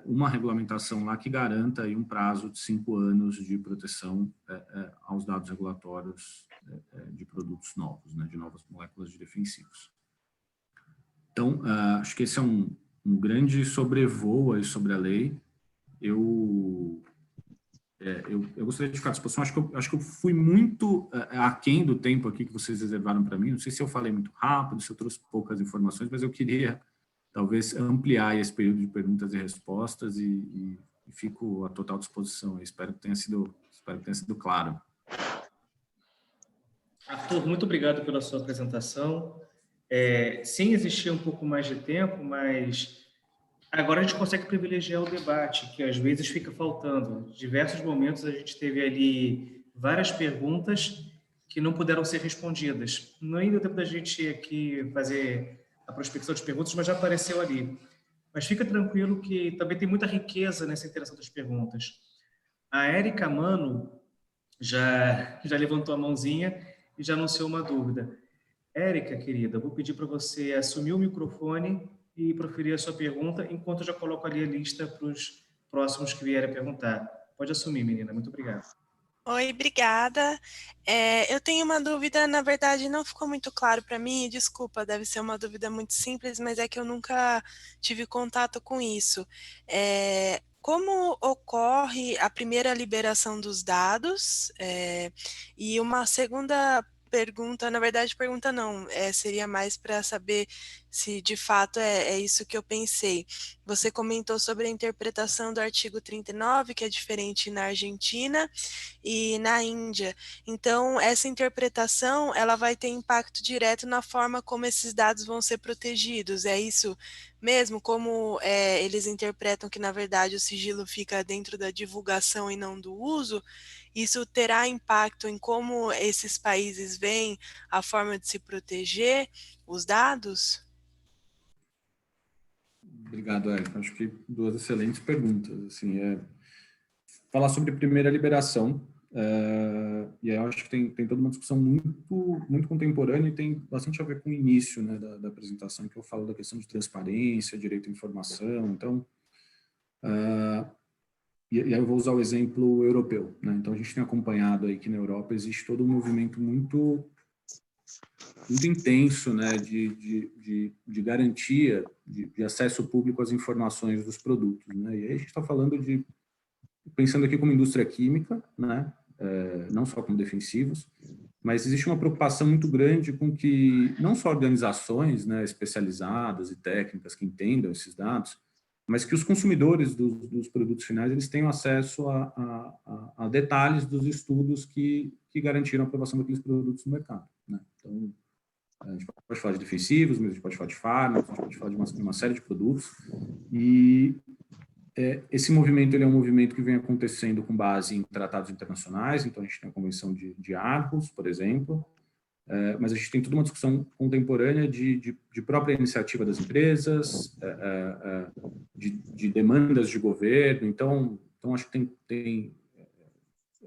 Speaker 2: uma regulamentação lá que garanta aí um prazo de 5 anos de proteção aos dados regulatórios de produtos novos, né, de novas moléculas de defensivos. Então, acho que esse é um grande sobrevoo aí sobre a lei. Eu gostaria de ficar à disposição. Acho que eu fui muito aquém do tempo aqui que vocês reservaram para mim. Não sei se eu falei muito rápido, se eu trouxe poucas informações, mas eu queria, talvez, ampliar esse período de perguntas e respostas e fico à total disposição. Eu espero que tenha sido claro.
Speaker 1: Arthur, muito obrigado pela sua apresentação. Sim, existia um pouco mais de tempo, mas agora a gente consegue privilegiar o debate, que às vezes fica faltando. Em diversos momentos a gente teve ali várias perguntas que não puderam ser respondidas. Não ainda deu tempo da gente aqui fazer a prospecção de perguntas, mas já apareceu ali. Mas fica tranquilo que também tem muita riqueza nessa interação das perguntas. A Érica Mano já levantou a mãozinha e já anunciou uma dúvida. Érica, querida, vou pedir para você assumir o microfone e proferir a sua pergunta, enquanto eu já coloco ali a lista para os próximos que vierem perguntar. Pode assumir, menina. Muito obrigado.
Speaker 4: Oi, obrigada. Eu tenho uma dúvida, na verdade não ficou muito claro para mim, desculpa, deve ser uma dúvida muito simples, mas é que eu nunca tive contato com isso. Como ocorre a primeira liberação dos dados? E uma segunda pergunta, na verdade pergunta não, seria mais para saber se de fato é isso que eu pensei. Você comentou sobre a interpretação do artigo 39, que é diferente na Argentina e na Índia. Então, essa interpretação ela vai ter impacto direto na forma como esses dados vão ser protegidos. É isso mesmo? Como eles interpretam que, na verdade, o sigilo fica dentro da divulgação e não do uso? Isso terá impacto em como esses países veem a forma de se proteger os dados?
Speaker 2: Obrigado, Érico. Acho que duas excelentes perguntas. Assim, falar sobre primeira liberação, e eu acho que tem toda uma discussão muito contemporânea e tem bastante a ver com o início, né, da apresentação, que eu falo da questão de transparência, direito à informação. Então, e aí eu vou usar o exemplo europeu, né? Então, a gente tem acompanhado aí que na Europa existe todo um movimento muito intenso, né, de garantia de acesso público às informações dos produtos, né? E aí a gente está falando pensando aqui como indústria química, né, não só como defensivos, mas existe uma preocupação muito grande com que não só organizações, né, especializadas e técnicas que entendam esses dados, mas que os consumidores dos produtos finais eles tenham acesso a detalhes dos estudos que garantiram a aprovação daqueles produtos no mercado, né? Então, a gente pode falar de defensivos, mas a gente pode falar de fármacos, a gente pode falar de uma série de produtos. E esse movimento ele é um movimento que vem acontecendo com base em tratados internacionais. Então, a gente tem a Convenção de Aarhus, por exemplo, mas a gente tem toda uma discussão contemporânea de própria iniciativa das empresas, de demandas de governo. Então acho que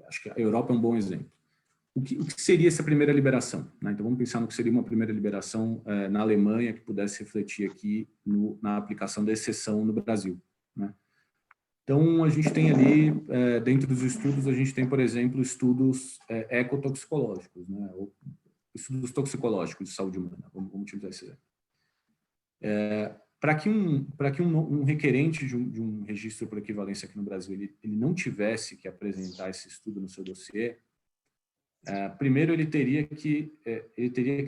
Speaker 2: acho que a Europa é um bom exemplo. O que seria essa primeira liberação, né? Então, vamos pensar no que seria uma primeira liberação na Alemanha que pudesse refletir aqui na aplicação da exceção no Brasil, né? Então, a gente tem ali, dentro dos estudos, a gente tem, por exemplo, estudos ecotoxicológicos, né? Ou estudos toxicológicos de saúde humana, vamos utilizar esse exemplo. Para que um requerente de um registro por equivalência aqui no Brasil ele não tivesse que apresentar esse estudo no seu dossiê, primeiro ele teria que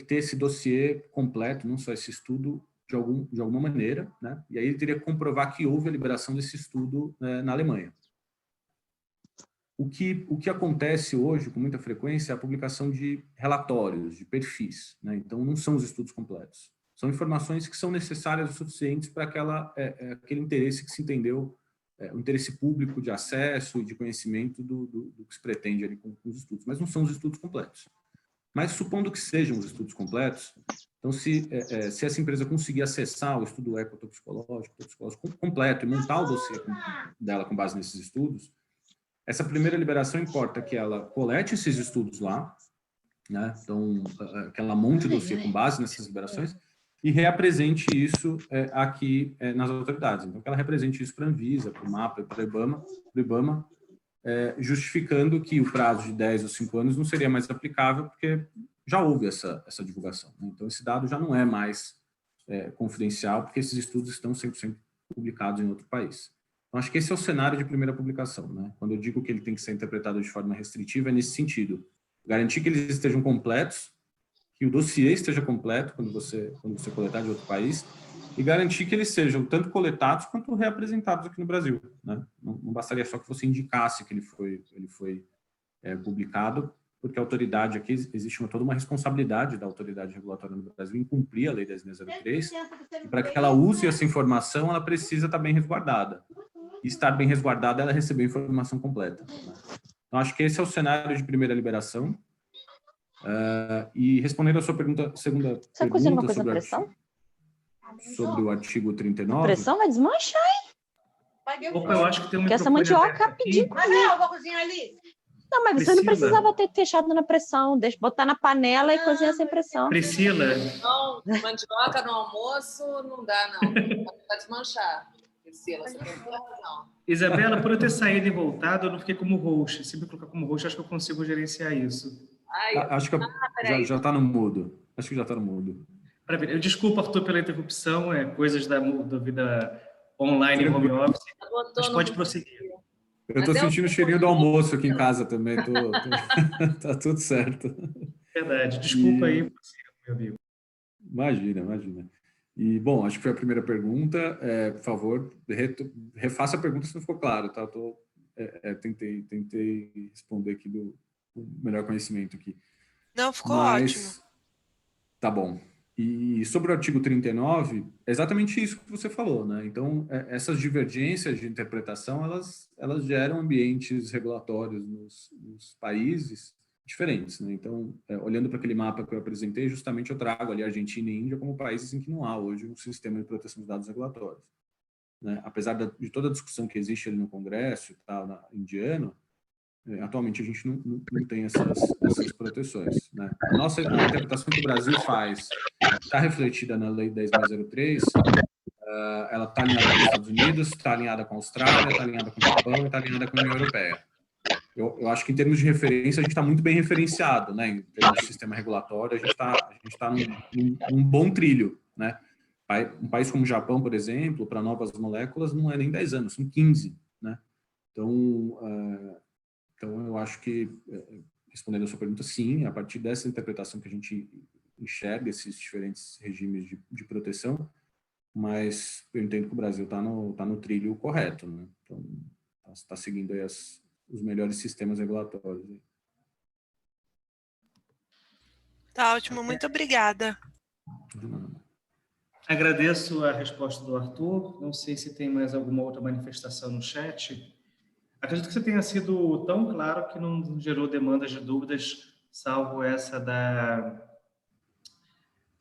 Speaker 2: ter esse dossiê completo, não só esse estudo, de alguma maneira, né? E aí ele teria que comprovar que houve a liberação desse estudo na Alemanha. O que acontece hoje, com muita frequência, é a publicação de relatórios, de perfis, né? Então, não são os estudos completos. São informações que são necessárias o suficientes para aquele interesse que se entendeu, o interesse público de acesso e de conhecimento do que se pretende ali com os estudos, mas não são os estudos completos. Mas, supondo que sejam os estudos completos, então, se essa empresa conseguir acessar o estudo ecotoxicológico completo e montar o dossiê dela com base nesses estudos, essa primeira liberação importa que ela colete esses estudos lá, né? Então, que ela monte o dossiê com base nessas liberações e reapresente isso aqui nas autoridades. Então, que ela represente isso para a Anvisa, para o MAPA, para o IBAMA, justificando que o prazo de 10 ou 5 anos não seria mais aplicável, porque já houve essa divulgação, né? Então, esse dado já não é mais confidencial, porque esses estudos estão 100% publicados em outro país. Então, acho que esse é o cenário de primeira publicação, né? Quando eu digo que ele tem que ser interpretado de forma restritiva, é nesse sentido. Garantir que eles estejam completos, que o dossiê esteja completo quando você coletar de outro país, e garantir que eles sejam tanto coletados quanto reapresentados aqui no Brasil, né? Não bastaria só que você indicasse que ele foi publicado, porque a autoridade aqui, existe toda uma responsabilidade da autoridade regulatória no Brasil em cumprir a Lei 10.603, e para que ela use essa informação, ela precisa estar bem resguardada. E estar bem resguardada, ela receber a informação completa, né? Então, acho que esse é o cenário de primeira liberação. E respondendo a sua segunda
Speaker 5: Você
Speaker 2: pergunta
Speaker 5: uma coisa na pressão?
Speaker 2: sobre o artigo 39...
Speaker 5: A pressão vai desmanchar, hein?
Speaker 1: Opa, eu acho que tem um
Speaker 5: Porque essa
Speaker 1: microfone
Speaker 5: mandioca
Speaker 1: aberto aqui.
Speaker 5: rapidinho. Vou cozinhar ali. Não, mas você não precisava ter fechado na pressão. Deixa botar na panela e cozinhar sem pressão.
Speaker 1: Priscila.
Speaker 6: Não, mandioca no almoço não dá, não. Vai desmanchar. Priscila, você tem toda a razão.
Speaker 1: Isabela, por eu ter saído e voltado, eu não fiquei como host. Se me colocar como host, acho que eu consigo gerenciar isso.
Speaker 2: Acho que já está no mudo. Acho que já está no mudo.
Speaker 1: Desculpa, Arthur, pela interrupção. Coisas da vida online e home office. Mas pode prosseguir.
Speaker 2: Eu estou sentindo o cheirinho do almoço aqui em casa também. Tá tudo certo.
Speaker 1: Verdade. Desculpa aí, meu amigo.
Speaker 2: Imagina. E, bom, acho que foi a primeira pergunta. Por favor, refaça a pergunta se não ficou claro, tá? Tentei responder aqui do melhor conhecimento aqui.
Speaker 4: Não, ficou ótimo.
Speaker 2: Tá bom. E sobre o artigo 39, é exatamente isso que você falou, né? Então, essas divergências de interpretação, elas geram ambientes regulatórios nos países diferentes, né? Então, olhando para aquele mapa que eu apresentei, justamente eu trago ali Argentina e Índia como países em que não há hoje um sistema de proteção de dados regulatórios, né? Apesar de toda a discussão que existe ali no Congresso e tal, indiano, atualmente a gente não tem essas proteções, né? A interpretação que o Brasil faz está refletida na Lei 10.003, ela está alinhada com os Estados Unidos, está alinhada com a Austrália, está alinhada com o Japão e está alinhada com a União Europeia. Eu acho que, em termos de referência, a gente está muito bem referenciado, né? Em termos de sistema regulatório, a gente está num bom trilho, né? Um país como o Japão, por exemplo, para novas moléculas, não é nem 10 anos, são 15, né? Então, eu acho que, respondendo a sua pergunta, sim, a partir dessa interpretação que a gente enxerga esses diferentes regimes de proteção, mas eu entendo que o Brasil está no trilho correto, né? Então, está seguindo aí os melhores sistemas regulatórios.
Speaker 4: Tá ótimo, muito obrigada.
Speaker 1: Agradeço a resposta do Arthur. Não sei se tem mais alguma outra manifestação no chat. Acredito que você tenha sido tão claro que não gerou demandas de dúvidas, salvo essa da...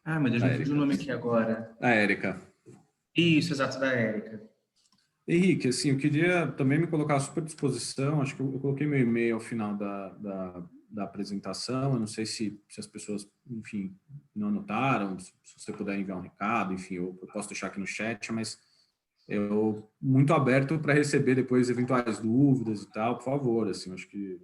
Speaker 1: Ah, meu Deus, me fugiu o nome aqui agora.
Speaker 2: A Érica.
Speaker 1: Isso, exato, da Érica.
Speaker 2: Henrique, assim, eu queria também me colocar à super disposição, acho que eu coloquei meu e-mail ao final da apresentação, eu não sei se as pessoas, enfim, não anotaram, se você puder enviar um recado, enfim, eu posso deixar aqui no chat, mas eu muito aberto para receber depois eventuais dúvidas e tal, por favor, assim, acho que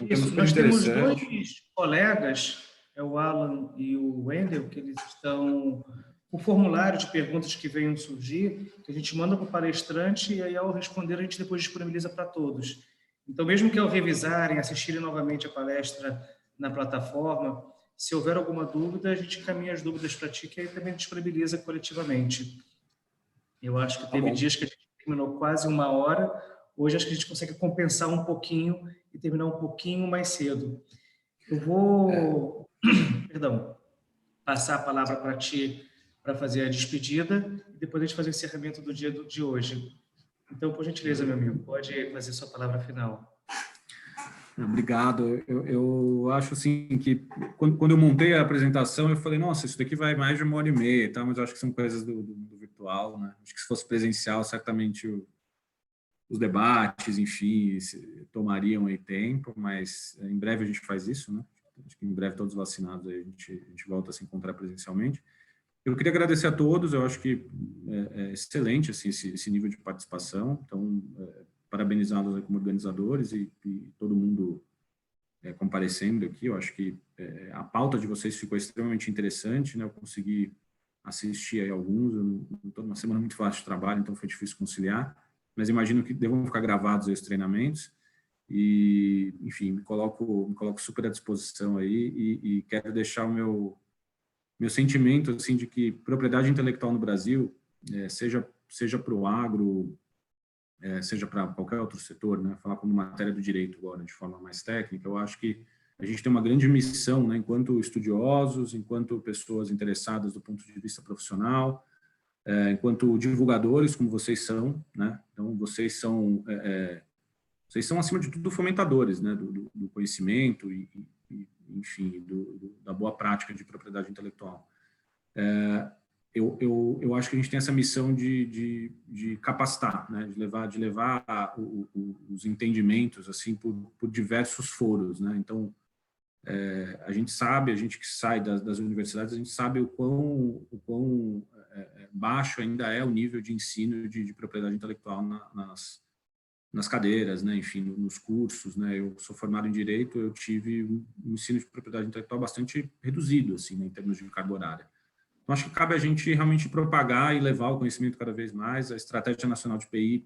Speaker 1: isso, nós temos dois colegas, o Alan e o Wendel, que eles estão... O formulário de perguntas que venham surgir, que a gente manda para o palestrante e aí, ao responder, a gente depois disponibiliza para todos. Então, mesmo que ao revisarem, assistirem novamente a palestra na plataforma, se houver alguma dúvida, a gente encaminha as dúvidas para ti, que aí também disponibiliza coletivamente. Eu acho que teve dias que a gente terminou quase 1 hora, hoje acho que a gente consegue compensar um pouquinho e terminar um pouquinho mais cedo. Eu vou, passar a palavra para ti, para fazer a despedida, e depois a gente fazer o encerramento do dia de hoje. Então, por gentileza, meu amigo, pode fazer sua palavra final.
Speaker 2: Obrigado. Eu acho assim que, quando eu montei a apresentação, eu falei, nossa, isso daqui vai mais de 1h30, tá? Mas eu acho que são coisas do virtual, né? Acho que se fosse presencial, certamente os debates, enfim, tomariam aí tempo, mas em breve a gente faz isso, né? Acho que em breve todos vacinados aí a gente volta a se encontrar presencialmente. Eu queria agradecer a todos, eu acho que é excelente assim, esse nível de participação, então, parabenizá-los como organizadores e todo mundo comparecendo aqui, eu acho que a pauta de vocês ficou extremamente interessante, né? Eu consegui assistir aí alguns, eu não estou numa semana muito fácil de trabalho, então foi difícil conciliar, mas imagino que devam ficar gravados aí os treinamentos, e, enfim, me coloco super à disposição aí e quero deixar o meu sentimento, assim, de que propriedade intelectual no Brasil, seja para o agro, seja para qualquer outro setor, né, falar como matéria do direito agora, de forma mais técnica, eu acho que a gente tem uma grande missão, né, enquanto estudiosos, enquanto pessoas interessadas do ponto de vista profissional, enquanto divulgadores, como vocês são, né, então vocês são, acima de tudo, fomentadores, né, do conhecimento e enfim, da boa prática de propriedade intelectual. Eu acho que a gente tem essa missão de capacitar, né, de levar os entendimentos assim por diversos foros, né? Então, a gente que sai das universidades, a gente sabe o quão baixo ainda é o nível de ensino de propriedade intelectual nas cadeiras, né, enfim, nos cursos, né, eu sou formado em Direito, eu tive um ensino de propriedade intelectual bastante reduzido, assim, né, em termos de carga horária. Então, acho que cabe a gente realmente propagar e levar o conhecimento cada vez mais. A Estratégia Nacional de PI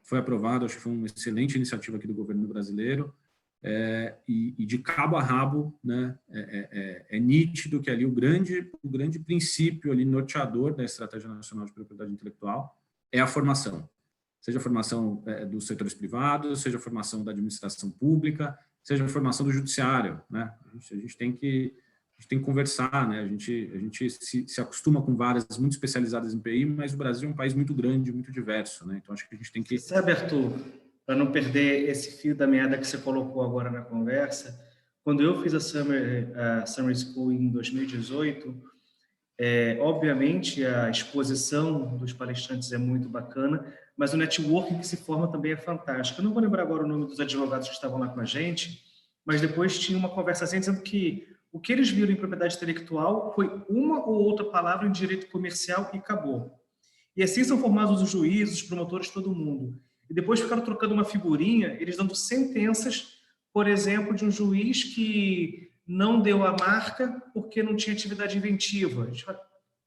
Speaker 2: foi aprovada, acho que foi uma excelente iniciativa aqui do governo brasileiro, e de cabo a rabo, né, é nítido que ali o grande princípio ali norteador da Estratégia Nacional de Propriedade Intelectual é a formação. Seja a formação dos setores privados, seja a formação da administração pública, seja a formação do judiciário, né? A gente tem que conversar, né? A gente se acostuma com varas muito especializadas em PI, mas o Brasil é um país muito grande, muito diverso, né? Então acho que a gente tem que...
Speaker 1: Sabe, Arthur, para não perder esse fio da meada que você colocou agora na conversa, quando eu fiz a Summer School em 2018, obviamente a exposição dos palestrantes é muito bacana, mas o networking que se forma também é fantástico. Eu não vou lembrar agora o nome dos advogados que estavam lá com a gente, mas depois tinha uma conversação dizendo que o que eles viram em propriedade intelectual foi uma ou outra palavra em direito comercial e acabou. E assim são formados os juízes, os promotores, todo mundo. E depois ficaram trocando uma figurinha, eles dando sentenças, por exemplo, de um juiz que não deu a marca porque não tinha atividade inventiva. A gente fala,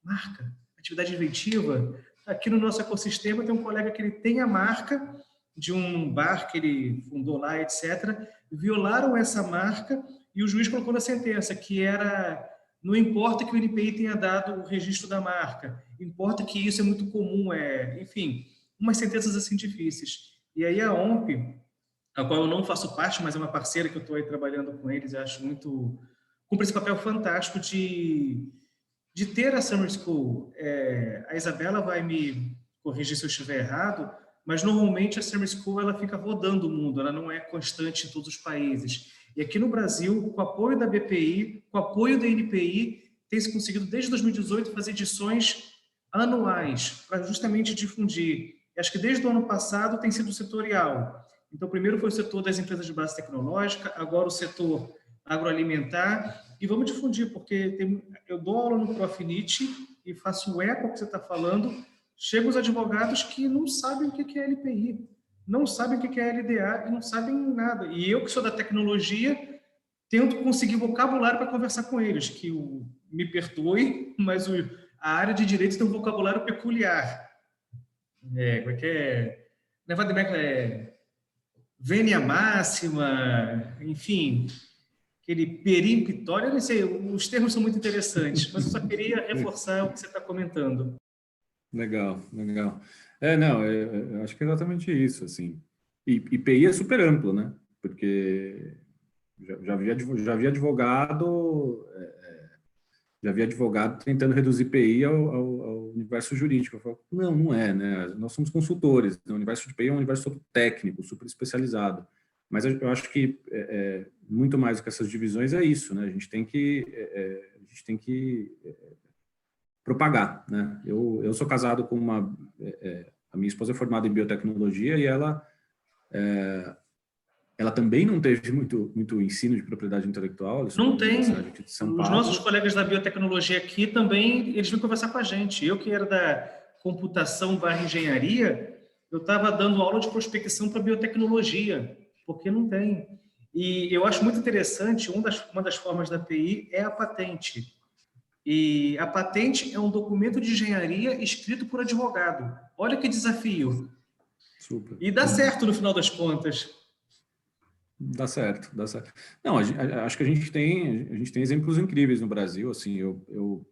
Speaker 1: marca? Atividade inventiva? Aqui no nosso ecossistema tem um colega que ele tem a marca de um bar que ele fundou lá, etc. Violaram essa marca e o juiz colocou na sentença que era... Não importa que o INPI tenha dado o registro da marca, importa que isso é muito comum, enfim, umas sentenças assim difíceis. E aí a OMP, a qual eu não faço parte, mas é uma parceira que eu estou aí trabalhando com eles, eu acho muito... cumpre esse papel fantástico de ter a Summer School. A Isabela vai me corrigir se eu estiver errado, mas normalmente a Summer School ela fica rodando o mundo, ela não é constante em todos os países. E aqui no Brasil, com o apoio da BPI, com o apoio da NPI, tem se conseguido desde 2018 fazer edições anuais para justamente difundir. E acho que desde o ano passado tem sido setorial. Então, primeiro foi o setor das empresas de base tecnológica, agora o setor agroalimentar, e vamos difundir, porque eu dou aula no Profinit e faço o eco que você está falando, chegam os advogados que não sabem o que é LPI, não sabem o que é LDA e não sabem nada. E eu, que sou da tecnologia, tento conseguir vocabulário para conversar com eles, que me perdoe, mas a área de direito tem um vocabulário peculiar. Como é que é? Vênia máxima, enfim, aquele perimptório, eu não sei, os termos são muito interessantes, mas eu só queria reforçar o que você está comentando.
Speaker 2: Legal, legal. Não, eu acho que é exatamente isso, assim. E PI é super amplo, né? Porque já vi advogado tentando reduzir PI ao universo jurídico. Eu falo, não é, né? Nós somos consultores. O universo de PI é um universo super técnico, super especializado. Mas eu acho que muito mais do que essas divisões é isso, né? A gente tem que propagar, né? Eu sou casado com a minha esposa é formada em biotecnologia e ela também não teve muito ensino de propriedade intelectual.
Speaker 1: Não tem.
Speaker 2: De São Paulo.
Speaker 1: Os nossos colegas da biotecnologia aqui também, eles vêm conversar com a gente. Eu que era da computação/engenharia, eu estava dando aula de prospecção para biotecnologia, porque não tem. E eu acho muito interessante, uma das formas da PI é a patente. E a patente é um documento de engenharia escrito por advogado. Olha que desafio.
Speaker 2: Super.
Speaker 1: E dá certo no final das contas.
Speaker 2: Dá certo, dá certo. Não, acho que a gente tem exemplos incríveis no Brasil. Assim, eu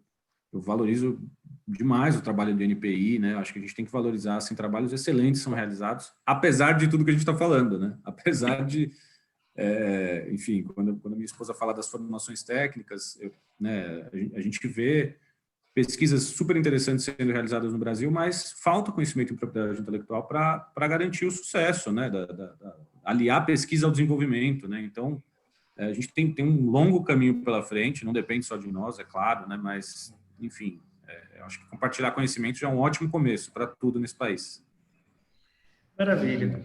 Speaker 2: valorizo demais o trabalho do NPI, né? Acho que a gente tem que valorizar, assim, trabalhos excelentes são realizados, apesar de tudo que a gente está falando, né? Apesar de, enfim, quando minha esposa fala das formações técnicas, né, a gente vê pesquisas super interessantes sendo realizadas no Brasil, mas falta conhecimento em propriedade intelectual para garantir o sucesso, né? Aliar a pesquisa ao desenvolvimento, né? Então, a gente tem um longo caminho pela frente, não depende só de nós, é claro, né? Mas, enfim, eu acho que compartilhar conhecimento já é um ótimo começo para tudo nesse país.
Speaker 1: Maravilha.